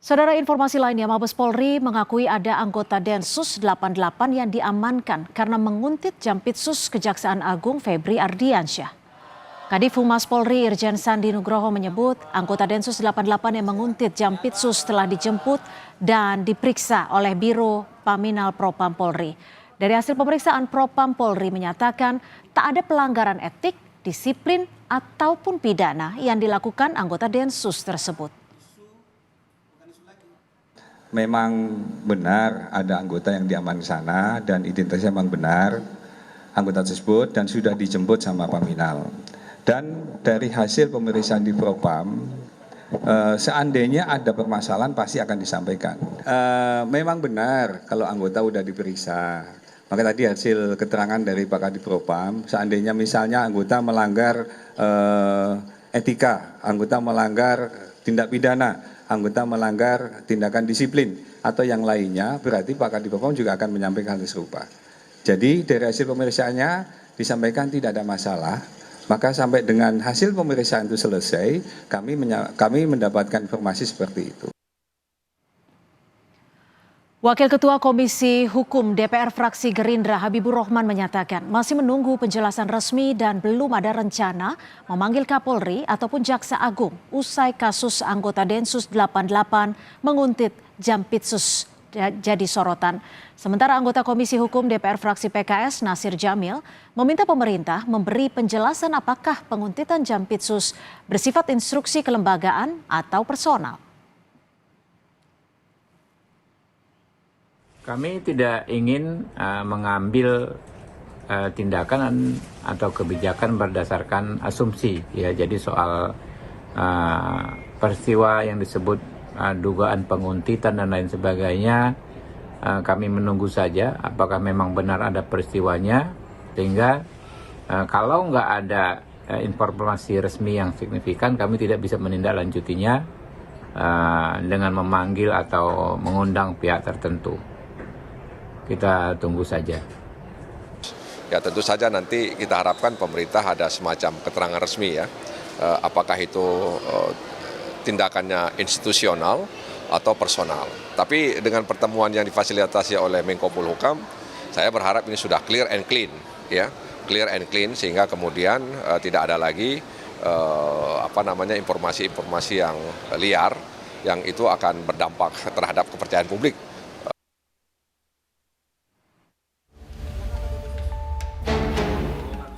Saudara, informasi lainnya, Mabes Polri mengakui ada anggota Densus 88 yang diamankan karena menguntit Jampitsus Kejaksaan Agung Febri Ardiansyah. Kadif Humas Polri Irjen Sandi Nugroho menyebut anggota Densus 88 yang menguntit Jampitsus telah dijemput dan diperiksa oleh Biro Paminal Propam Polri. Dari hasil pemeriksaan, Propam Polri menyatakan tak ada pelanggaran etik, disiplin ataupun pidana yang dilakukan anggota Densus tersebut. Memang benar ada anggota yang diaman di sana dan identitasnya memang benar anggota tersebut dan sudah dijemput sama Paminal. Dan dari hasil pemeriksaan di Propam, seandainya ada permasalahan pasti akan disampaikan. Memang benar kalau anggota sudah diperiksa. Maka tadi hasil keterangan dari Pak Kadif Propam, seandainya misalnya anggota melanggar etika, anggota melanggar tindak pidana, anggota melanggar tindakan disiplin atau yang lainnya, berarti Pak Kadif Propam juga akan menyampaikan hal serupa. Jadi dari hasil pemeriksaannya disampaikan tidak ada masalah, maka sampai dengan hasil pemeriksaan itu selesai, kami mendapatkan informasi seperti itu. Wakil Ketua Komisi Hukum DPR Fraksi Gerindra Habibur Rahman menyatakan masih menunggu penjelasan resmi dan belum ada rencana memanggil Kapolri ataupun Jaksa Agung usai kasus anggota Densus 88 menguntit Jampitsus jadi sorotan. Sementara anggota Komisi Hukum DPR Fraksi PKS Nasir Jamil meminta pemerintah memberi penjelasan apakah penguntitan Jampitsus bersifat instruksi kelembagaan atau personal. Kami tidak ingin mengambil tindakan atau kebijakan berdasarkan asumsi, ya. Jadi soal peristiwa yang disebut dugaan penguntitan dan lain sebagainya, kami menunggu saja apakah memang benar ada peristiwanya, sehingga kalau nggak ada informasi resmi yang signifikan, kami tidak bisa menindaklanjutinya dengan memanggil atau mengundang pihak tertentu. Kita tunggu saja. Ya, tentu saja nanti kita harapkan pemerintah ada semacam keterangan resmi, ya. Apakah itu tindakannya institusional atau personal. Tapi dengan pertemuan yang difasilitasi oleh Menko Polhukam, saya berharap ini sudah clear and clean, ya, clear and clean, sehingga kemudian tidak ada lagi informasi-informasi yang liar yang itu akan berdampak terhadap kepercayaan publik.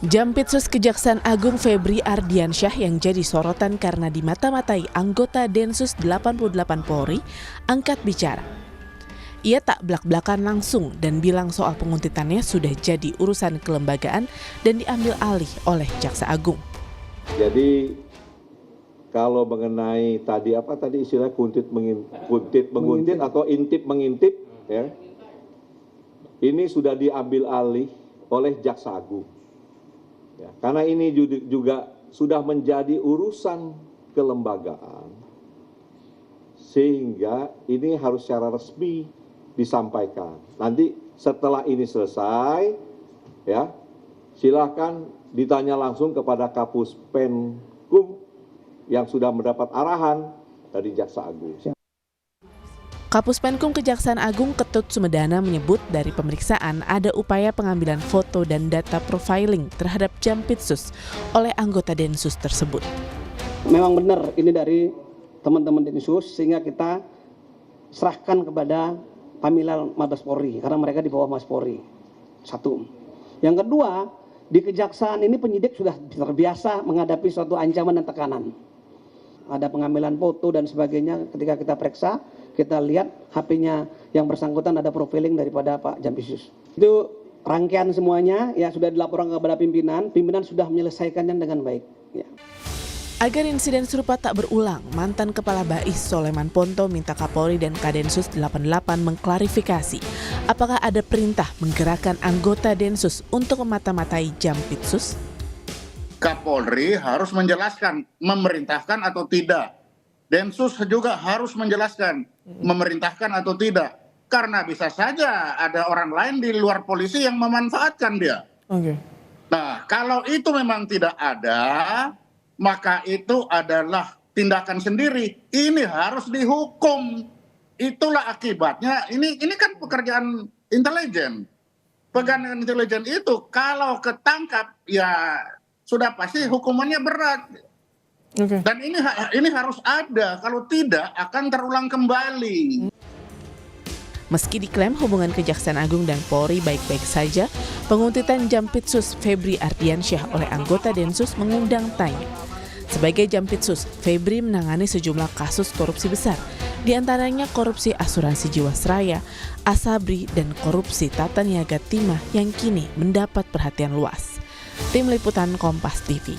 Jampitsus Kejaksaan Agung Febri Ardiansyah yang jadi sorotan karena dimata-matai anggota Densus 88 Polri angkat bicara. Ia tak belak-belakan langsung dan bilang soal penguntitannya sudah jadi urusan kelembagaan dan diambil alih oleh Jaksa Agung. Jadi kalau mengenai tadi istilah kuntit menguntit atau intip mengintip, ya, ini sudah diambil alih oleh Jaksa Agung. Ya, karena ini juga sudah menjadi urusan kelembagaan, sehingga ini harus secara resmi disampaikan. Nanti setelah ini selesai, ya, silakan ditanya langsung kepada Kapus Penkum yang sudah mendapat arahan dari Jaksa Agung. Kapus Penkum Kejaksaan Agung Ketut Sumedana menyebut dari pemeriksaan ada upaya pengambilan foto dan data profiling terhadap Jampitsus oleh anggota Densus tersebut. Memang benar ini dari teman-teman Densus, sehingga kita serahkan kepada Paminal Mabes Polri karena mereka di bawah Mabes Polri. Satu. Yang kedua, di kejaksaan ini penyidik sudah terbiasa menghadapi suatu ancaman dan tekanan. Ada pengambilan foto dan sebagainya. Ketika kita periksa, kita lihat HP-nya yang bersangkutan ada profiling daripada Pak Jampitsus. Itu rangkaian semuanya, ya, sudah dilaporkan kepada pimpinan. Pimpinan sudah menyelesaikannya dengan baik, ya. Agar insiden serupa tak berulang, mantan Kepala BAIS Soleman Ponto minta Kapolri dan Kadensus 88 mengklarifikasi apakah ada perintah menggerakkan anggota Densus untuk memata-matai Jampitsus. Kapolri harus menjelaskan memerintahkan atau tidak. Densus juga harus menjelaskan memerintahkan atau tidak. Karena bisa saja ada orang lain di luar polisi yang memanfaatkan dia. Oke. Nah, kalau itu memang tidak ada, maka itu adalah tindakan sendiri. Ini harus dihukum. itulah akibatnya. Ini kan pekerjaan intelijen. Pegangan intelijen itu kalau ketangkap ya sudah pasti hukumannya berat. Dan ini harus ada, kalau tidak akan terulang kembali. Meski diklaim hubungan Kejaksaan Agung dan Polri baik-baik saja, penguntitan Jampitsus Febri Ardiansyah oleh anggota Densus mengundang tanya. Sebagai Jampitsus, Febri menangani sejumlah kasus korupsi besar, di antaranya korupsi asuransi Jiwasraya, Asabri, dan korupsi Tata Niaga Timah yang kini mendapat perhatian luas. Tim Liputan Kompas TV.